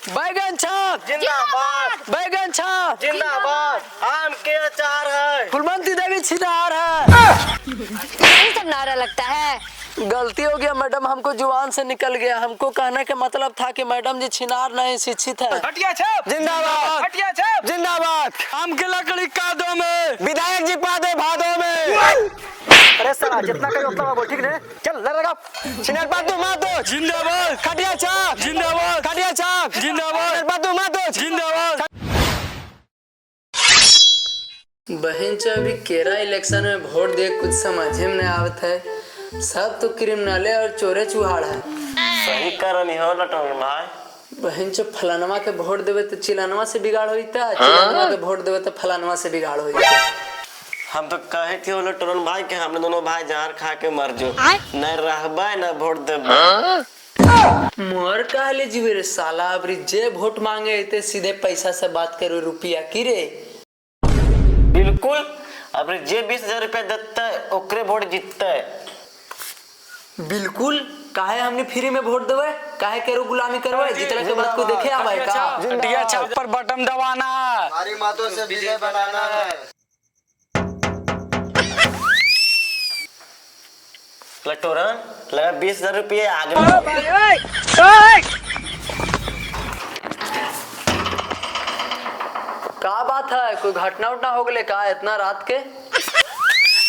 बैगन छाप जिंदाबाद। बैगन छाप जिंदाबाद। आम के अचार है। फुलमंती देवी छिनार है। यही सब नारा लगता है। गलती हो गया मैडम, हमको जुबान से निकल गया। हमको कहने का मतलब था कि मैडम जी छिनार नहीं शिक्षित है। हटिया छाप जिंदाबाद हटिया छाप जिंदाबाद। आम की लकड़ी कादों में, विधायक जी पादे भादों में। अरे साला जितना कहीं उतना बोल, ठीक है? चल लगा। छिनार पादो मातो जिंदाबाद। खटिया छाप जिंदाबाद। खटिया छाप जिंदाबाद। पादो मातो जिंदाबाद। बहन चो अभी केरा इलेक्शन में वोट दे कुछ समझे में नहीं आवत है। सब तो क्रिमिनले और चोरे चुहाड़ है। सही करनी हो लटोर भाई। बहन चो फलानवा के वोट देवे तो चिलानवा से बिगाड़ होता, चिलानवा के वोट देवे तो फलानवा से बिगाड़ होता। हम तो कहे थे लटोरन भाई के हम दोनों भाई जहर खा के मर जो, न रहबे न वोट देबे। मोर कहले जीवे रे साला, अबरी जे वोट मांगे इते सीधे पैसा से बात करो रुपया की रे। बिल्कुल, अब जे 20,000 रुपया देते ओकरे वोट जीतते। बिल्कुल, काहे हमने फ्री में वोट देवे, काहे केरो गुलामी करवे, जितने के बाद को देखे आवे का। हटिया छाप पर बटन दबाना है। हमारी मातों से विजय बनाना है। लटोरन लगा 20,000 रुपये आगे। का बात है, कोई घटना उठना हो गले का इतना रात के?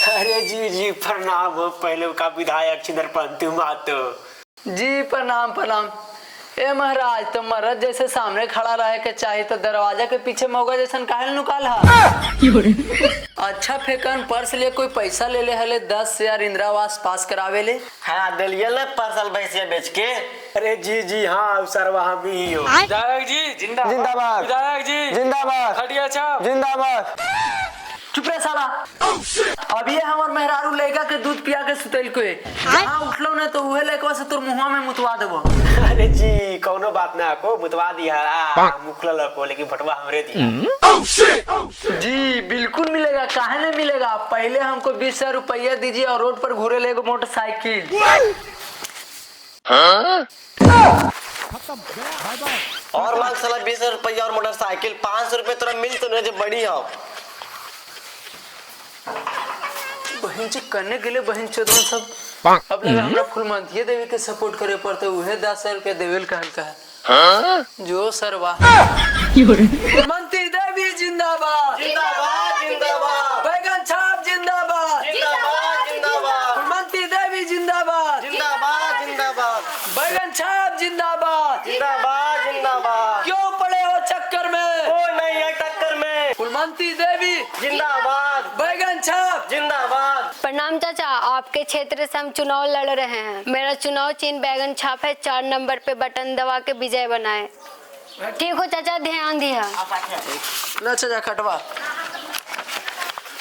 अरे जी प्रणाम हो, पहले का विधायक छिदरपंती मातो। जी प्रणाम प्रणाम। ए महाराज, तो महाराज जैसे सामने खड़ा रहे के चाहिए तो दरवाजा के पीछे मौका जैसन काहे नुकाल हा। अच्छा फेकन पर्स लिए कोई पैसा ले ले हले 10,000 इंदिरा आवास पास करावे ले। हाँ दिलिये ले पार्सल भैंसिया बेच के। अरे जी हाँ सरवा हम ही हो। विधायक जी जिंदाबाद। विधायक जी जिंदाबाद। हटिया छाप जिंदाबाद। चुप रहे साला। अभी हमार मेहरारू लेगा के दूध पिया के सुतल को जहाँ उठलो ने तो उहे लेकवा से तोर मुंहवा में मुतवा देबो। अरे जी कौनो बात ना को मुतवा दिया मुखला को, लेकिन भटवा हमरे दिया। जी बिल्कुल मिलेगा, काहे नहीं मिलेगा। पहले हमको 20,000 रुपया दीजिए और रोड पर घूरे लेगो मोटरसाइकिल। और मांग साला 20,000 रुपया और मोटरसाइकिल। 500 रुपये तोरा मिल तो नहीं, जो बड़ी हो। बहन जी करने के लिए बहन चोदन सब अब लगा हमरा फुलमंतिये देवी के सपोर्ट करे पड़ते, उहे 10,000 रुपया देवेल कहल का है। जो सरवा फुलमंती देवी जिंदाबाद। जिंदाबाद जिंदाबाद। बैगन छाप जिंदाबाद। जिंदाबाद जिंदाबाद। फुलमंती देवी जिंदाबाद। जिंदाबाद जिंदाबाद। बैगन छाप जिंदाबाद। जिंदाबाद जिंदाबाद। क्यों पड़े हो चक्कर में, कोई नहीं है टक्कर में। फुलमंती देवी जिंदाबाद। बैगन छाप जिंदाबाद। प्रणाम चाचा, आपके क्षेत्र से हम चुनाव लड़ रहे हैं। मेरा चुनाव चिन्ह बैगन छाप है। 4 नंबर पे बटन दबा के विजय बनाए। ठीक हो चाचा, ध्यान दिया। ना चाचा कटवा।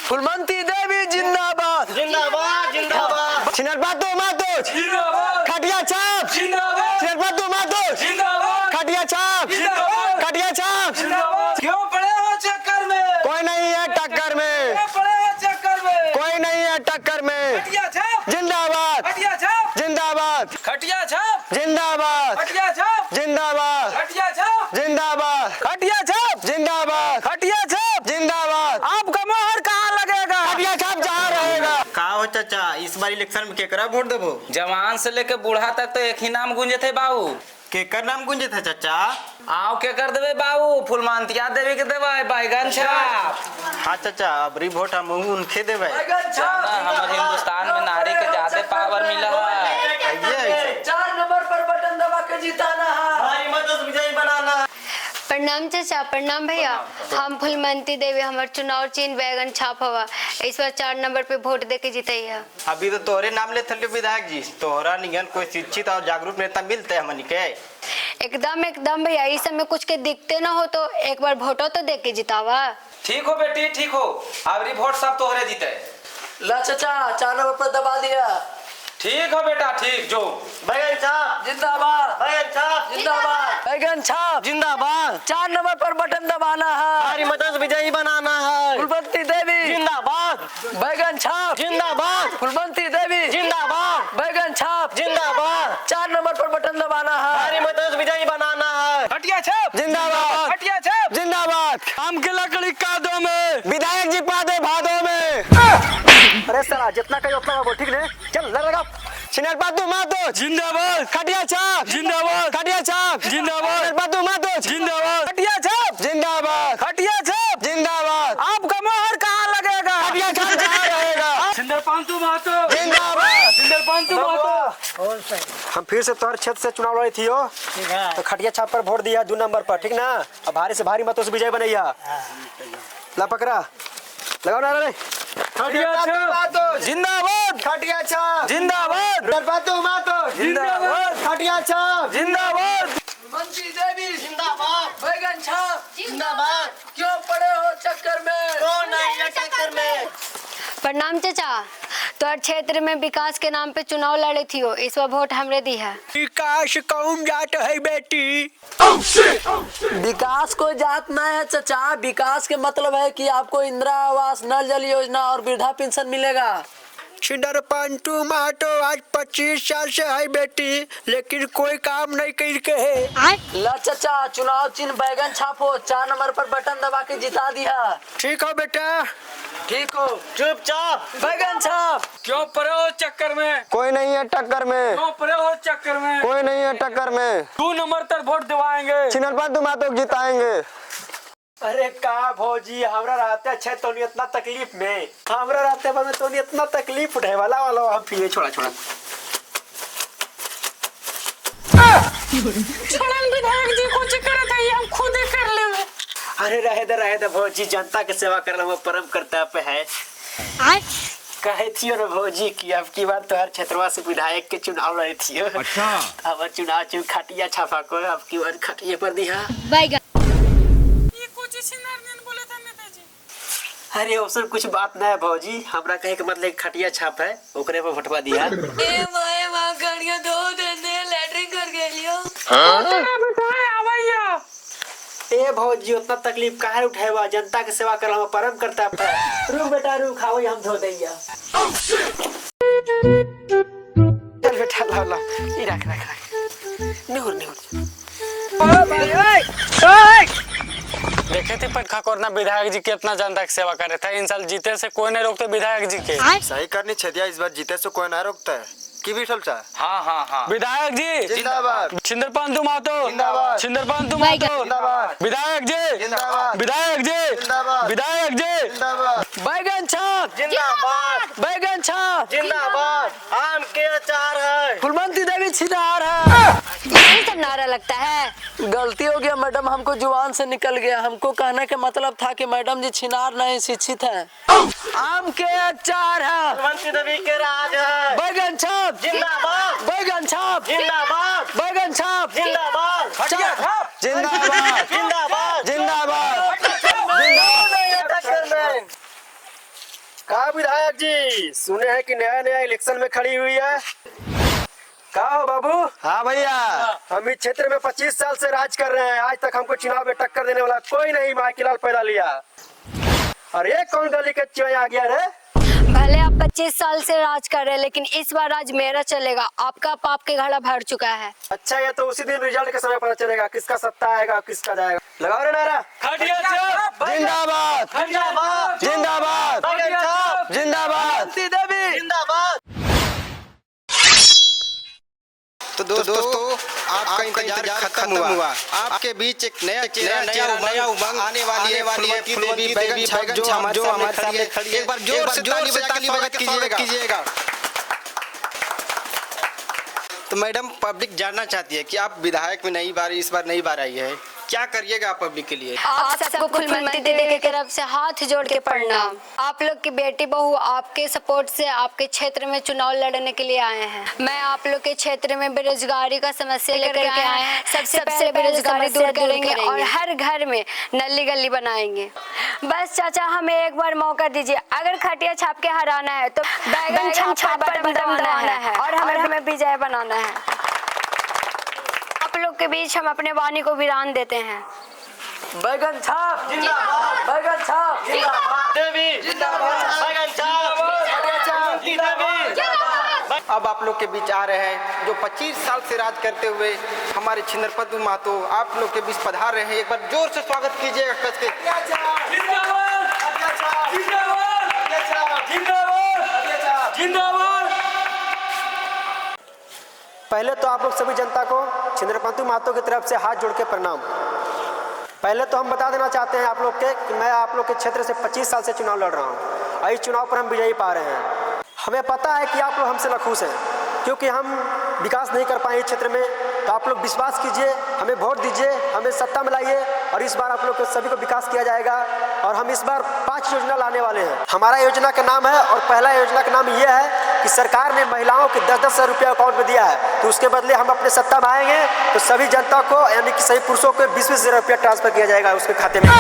फुलमंती देवी जिंदाबाद। जिंदाबाद जिंदाबाद। छिनर पातो मातो जिंदाबाद। खटिया छाप जिंदाबाद। छिनर पातो मातो जिंदाबाद। खटिया छाप जिंदाबाद। खटिया छाप। जिंदाबाद। क्यों पड़े हो चक्कर में, कोई नहीं है टक्कर में, क्यों पड़े हो चक्कर में। कोई नहीं है टक्कर में। हटिया छाप जिंदाबाद हटिया छाप जिंदाबाद हटिया छाप जिंदाबाद हटिया छाप जिंदाबाद हटिया छाप जिंदाबाद हटिया छाप जिंदाबाद हटिया छाप। जिंदाबाद। आपका मोहर कहाँ लगेगा। खटिया छाप जहाँ रहेगा। का हो चाचा, इस बार इलेक्शन में केकरा वोट देबो? जवान से लेके बूढ़ा तक तो एक ही नाम गूंजे थे बाबू। केकर नाम गुंजे था चाचा? आओ के कर देवे बाबू, फुलमंतिया देवी के देवे बैगन छाप। हाँ चाचा, अबरी वोट हम उनके देवे। जाना हमारे हिंदुस्तान में नारी के ज्यादा पावर मिला है। 4 नंबर पर बटन दबा के जिताना है। हमारी मदद विजयी बनाना है। प्रणाम चाचा। प्रणाम भैया। हम फुलमंती देवी, हमार चुनाव चिन्ह बैगन छाप हवा। इस बार 4 नंबर पे वोट दे के जीते है। अभी तो तोहरे नाम ले थले विधायक जी, तोहरा नियन कोई शिक्षित और जागरूक नेता मिलते हैं हमनी के। एकदम एकदम भैया, इस समय कुछ के दिखते ना हो तो एक बार वोटो तो दे के जितावा। ठीक हो बेटी ठीक हो, अबरी वोट सब तोहरे जीते। ला चाचा 4 नंबर पर दबा दिया। ठीक हो बेटा ठीक। जो बैगन छाप जिंदाबाद। बैगन छाप जिंदाबाद। बैगन छाप जिंदाबाद। 4 नंबर पर बटन दबाना है। हमारी मदद विजयी बनाना है। फुलमंती देवी जिंदाबाद। बैगन छाप जिंदाबाद। फुलमंती देवी जिंदाबाद। बैगन छाप जिंदाबाद। 4 नंबर पर बटन दबाना है। हमारी मदद विजयी बनाना है। हटिया छाप जिंदाबाद खटिया छाप जिंदाबाद आम की लकड़ी कादों में विधायक जी पादे भादों में। अरे साला जितना कही उतना बोल, ठीक है? चल लगा। छिनर पादू मातो जिंदाबाद खटिया छाप जिंदाबाद खटिया छाप जिंदाबाद छिनर पादू मातो जिंदाबाद खटिया छाप जिंदाबाद खटिया छाप। जिंदाबाद आपका मोहर कहाँ लगेगा? खटिया छाप कहाँ रहेगा? सिंदर पांतु महतो जिंदाबाद सिंदर पांतु महतो। हम फिर से तोहर क्षेत्र से चुनाव लड़ी थी हो, तो खटिया छाप पर वोट दिया 2 नंबर पर, ठीक ना? अब भारी से भारी मतों से विजय बनैया। ला पकड़ा, लगाओ नारा रे। खटिया छाप जिंदाबाद खटिया छाप जिंदाबाद दरबातू मातो जिंदाबाद खटिया छाप जिंदाबाद मंत्री देवी जिंदाबाद। बैगन छाप जिंदाबाद। क्यों पड़े हो चक्कर में? कौन आएगा टक्कर में? प्रणाम चाचा। तो हर क्षेत्र में विकास के नाम पे चुनाव लड़े थी हो, इस बार वोट हमरे दी है। विकास कौन जात है बेटी? विकास को जात ना है चचा, विकास के मतलब है कि आपको इंदिरा आवास, नल जल योजना और वृद्धा पेंशन मिलेगा। छिंदर पंटू मातो आज 25 साल से है बेटी, लेकिन कोई काम नहीं करके है। ला चचा, चुनाव चिन्ह बैगन छापो, 4 नंबर पर बटन दबा के जिता दिया। ठीक हो बेटा? ठीक हो। चुपचाप बैगन छाप। क्यों पड़े हो चक्कर में? कोई नहीं है टक्कर में क्यों पड़े हो चक्कर में? कोई नहीं है टक्कर में 2 नंबर तक वोट दिवाएंगे। छिनर पादू मातो जिताएंगे। अरे का भौजी, हमरा रहते अच्छे तो नहीं इतना तकलीफ में, हमरा रहते में तो नहीं इतना तकलीफ उठे वाला हम पिए छोड़ा विधायक जी कुछ करत है, हम खुद ही कर लेंगे। अरे रहे दे भौजी, जनता के सेवा करना वो परम कर्तव्य है। कहे थियो ना भौजी कि अब की बार तो हर क्षेत्रवा से विधायक के चुनाव रहे थियो। अच्छा अब चुनाव खटिया छापा को अब की बार खटिया पर दिया। अरे अवसर कुछ बात ना है भौजी, हमरा कहे के मतलब खटिया छाप है, ओकरे पर भटवा दिया। ए माँ गाड़ियाँ धो देने लैट्रिन कर गेलियो। ए भौजी उतना तकलीफ काहे उठाएवा, जनता के सेवा करना परम कर्तव्य है। रुक बेटा रुक, खाओ हम धो देंगे। चल बेटा ला ये रख निहुर देखे थे पटखा कोरना विधायक जी कितना जनता की सेवा करे था। इन साल जीते से कोई नहीं रोकते विधायक जी के। सही करनी छेदिया, इस बार जीते से कोई ना रोकता है की भी चलता। हाँ विधायक जी जिंदाबाद छिंदर पांतु महतो जिंदाबाद छिंदर पांतु महतो जिंदाबाद विधायक जी जिंदाबाद विधायक जी जिंदाबाद विधायक जी जिंदाबाद बैगन छाप जिंदाबाद बैगन छाप जिंदाबाद आम के अचार है। फुलमंती देवी छिनार है। यही सब नारा लगता है। गलती हो गया मैडम, हमको जुबान से निकल गया। हमको कहने का मतलब था कि मैडम जी छिनार नहीं शिक्षित है। आम के अचार है। फुलमंती देवी के राज है। बैगन छाप जिंदाबाद बैगन छाप जिंदाबाद बैगन छाप जिंदाबाद छाप। जिंदाबाद जिंदाबाद जिंदाबाद का विधायक जी, सुने हैं कि नया इलेक्शन में खड़ी हुई है। का हो बाबू? हाँ भैया, हम इस क्षेत्र में 25 साल से राज कर रहे हैं, आज तक हमको चुनाव में टक्कर देने वाला कोई नहीं माइकिलाल पैदा लिया। अरे कौन गली के चोय आ गया रे? भले आप 25 साल से राज कर रहे हैं, लेकिन इस बार राज मेरा चलेगा। आपका पाप के घड़ा भर चुका है। अच्छा, ये तो उसी दिन रिजल्ट के समय पता चलेगा किसका सत्ता आएगा किसका जाएगा। लगाओ रे नारा। खटिया छाप जिंदाबाद जिंदाबाद जिंदाबाद जिंदाबाद देवी जिंदाबाद। तो दोस्तों आपका इंतजार खत्म हुआ। आपके बीच एक नया उमंग आने वाली है। फुलमंती देवी बैगन छाप जो हमारे सामने खड़ी है। एक बार जोर से ताली बजा कीजिएगा। तो मैडम, पब्लिक जानना चाहती है कि आप विधायक में इस बार नई बार आई है, क्या करिएगा आप पब्लिक के लिए? आप सबको फुलमंती देवी की तरफ से हाथ जोड़ के प्रणाम। आप लोग की बेटी बहू आपके सपोर्ट से आपके क्षेत्र में चुनाव लड़ने के लिए आए हैं। मैं आप लोग के क्षेत्र में बेरोजगारी का समस्या लेकर के आए हैं। सबसे पहले बेरोजगारी दूर करेंगे और हर घर में नली गली बनाएंगे। बस चाचा, हमें एक बार मौका दीजिए। अगर खटिया छाप के हराना है तो बैगन छाप पर बटन दबाना है और हमें विजय बनाना है। आप लोग के बीच हम अपने वाणी को विराम देते हैं। बैगन छाप जिंदाबाद बैगन छाप देवी जिंदाबाद बैगन छाप देवी जिंदाबाद अब आप लोग के बीच आ रहे हैं जो 25 साल से राज करते हुए हमारे छिंदरपति महतो आप लोग के बीच पधार रहे हैं। एक बार जोर से स्वागत कीजिएगा कस के। पहले तो आप लोग सभी जनता को छिंदरपति महतो की तरफ से हाथ जोड़ के प्रणाम। पहले तो हम बता देना चाहते हैं आप लोग के कि मैं आप लोग के क्षेत्र से 25 साल से चुनाव लड़ रहा हूँ और इस चुनाव पर हम विजयी पा रहे हैं। हमें पता है कि आप लोग हमसे नाखुश हैं क्योंकि हम विकास नहीं कर पाए इस क्षेत्र में। तो आप लोग विश्वास कीजिए, हमें वोट दीजिए, हमें सत्ता में लाइए और इस बार आप लोग के सभी को विकास किया जाएगा। और हम इस बार 5 योजना लाने वाले हैं। हमारा योजना का नाम है और पहला योजना का नाम ये है कि सरकार ने महिलाओं के 10-10 हज़ार रुपया अकाउंट में दिया है, तो उसके बदले हम अपने सत्ता में आएंगे तो सभी जनता को यानी कि सभी पुरुषों को 20-20 हज़ार रुपया ट्रांसफर किया जाएगा उसके खाते में।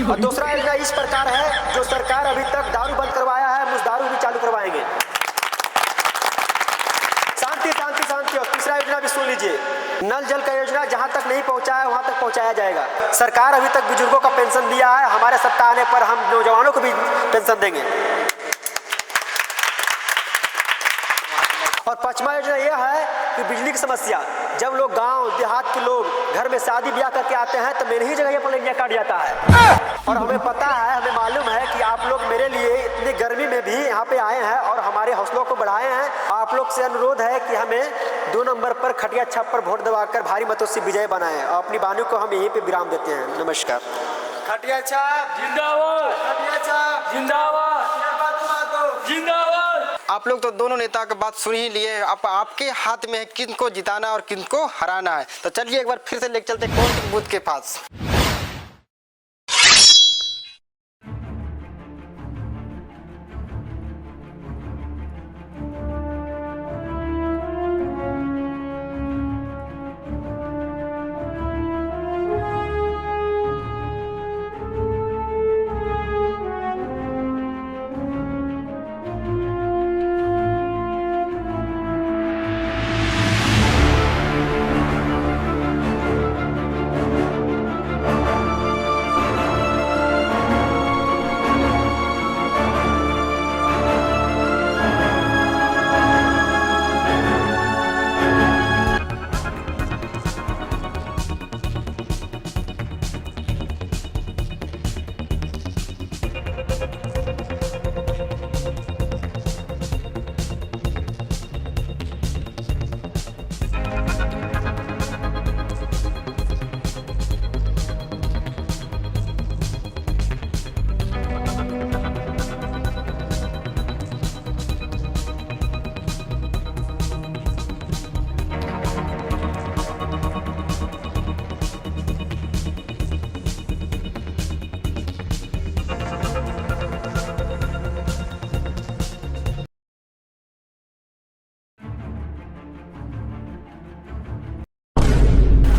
और दूसरा योजना इस प्रकार है, जो सरकार अभी तक दारू बंद करवाया है उस दारू भी चालू करवाएंगे। शांति शांति शांति। और तीसरा योजना भी सुन लीजिए, नल जल का योजना जहां तक नहीं पहुंचा है वहां तक पहुंचाया जाएगा। सरकार अभी तक बुजुर्गों का पेंशन दिया है, हमारे सत्ता आने पर हम नौजवानों को भी पेंशन देंगे। और 5वां योजना यह है कि बिजली की समस्या, जब लोग गांव देहात के लोग घर में शादी ब्याह करके आते हैं तो मेरी ही जगह पर इंडिया काट जाता है। और हमें पता है, हमें मालूम है कि आप लोग मेरे लिए इतनी गर्मी में भी यहाँ पे आए हैं और हमारे हौसलों को बढ़ाए हैं। आप लोग से अनुरोध है कि हमें 2 नंबर पर खटिया छाप पर वोट दबाकर भारी मतों से विजय बनाएं और अपनी वाणी को हम यहीं पे विराम देते हैं। नमस्कार। खटिया छाप जिंदाबाद, खटिया छाप जिंदाबाद, जिंदाबाद। आप लोग तो दोनों नेता की बात सुन ही लिए। आपके हाथ में है किनको जिताना और किनको हराना है। तो चलिए एक बार फिर से लेकर चलते काउंटिंग बूथ के पास।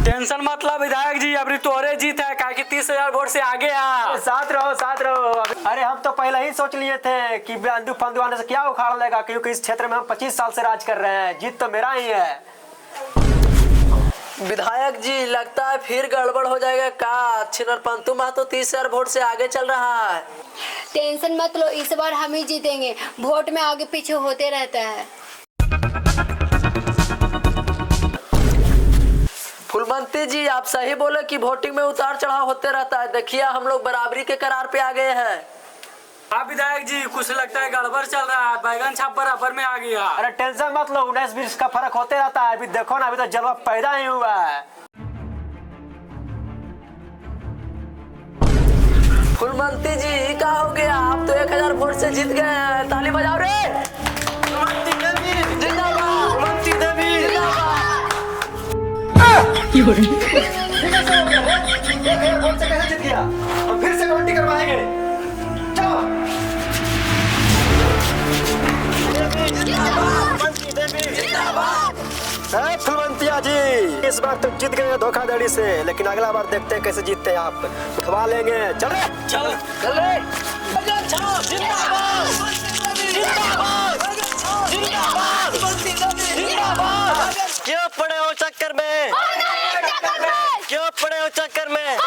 टेंशन मतलब विधायक जी, अभी तोरे जीत है का कि 30,000 वोट से आगे आ। साथ रहो साथ रहो। अरे हम तो पहले ही सोच लिए थे कि बंधु फंदु आने से क्या उखाड़ लेगा, क्योंकि इस क्षेत्र में हम 25 साल से राज कर रहे हैं। जीत तो मेरा ही है। विधायक जी लगता है फिर गड़बड़ हो जाएगा का? छिंदरपति महतो 30,000 वोट से आगे चल रहा है। टेंशन मत लो, इस बार हम ही जीतेंगे। वोट में आगे पीछे होते रहता है। फुलमंती जी आप सही बोले कि वोटिंग में उतार चढ़ाव होते रहता है। देखिए हम लोग बराबरी के करार पे आ गए हैं। हाँ विधायक जी, कुछ लगता है गड़बड़ चल रहा है। बैगन छाप बराबर में आ गया। अरे टेंशन मत लो, 19-20 का फर्क होते रहता है। अभी देखो ना, अभी तो जलवा पैदा नहीं हुआ है। फुलमंती जी क्या हो गया? आप तो 1000 वोट से जीत गए हैं। ताली बजाओ रे। वोट से कैसे जीत गया? हम फिर से काउंटिंग करवाएंगे। चलो। फुलवंतिया जी इस बार तो जीत गए धोखाधड़ी से, लेकिन अगला बार देखते हैं कैसे जीतते हैं आप। उठवा लेंगे। चलो चलो चले। क्यों पड़े हो चक्कर में? क्यों पड़े हो चक्कर में?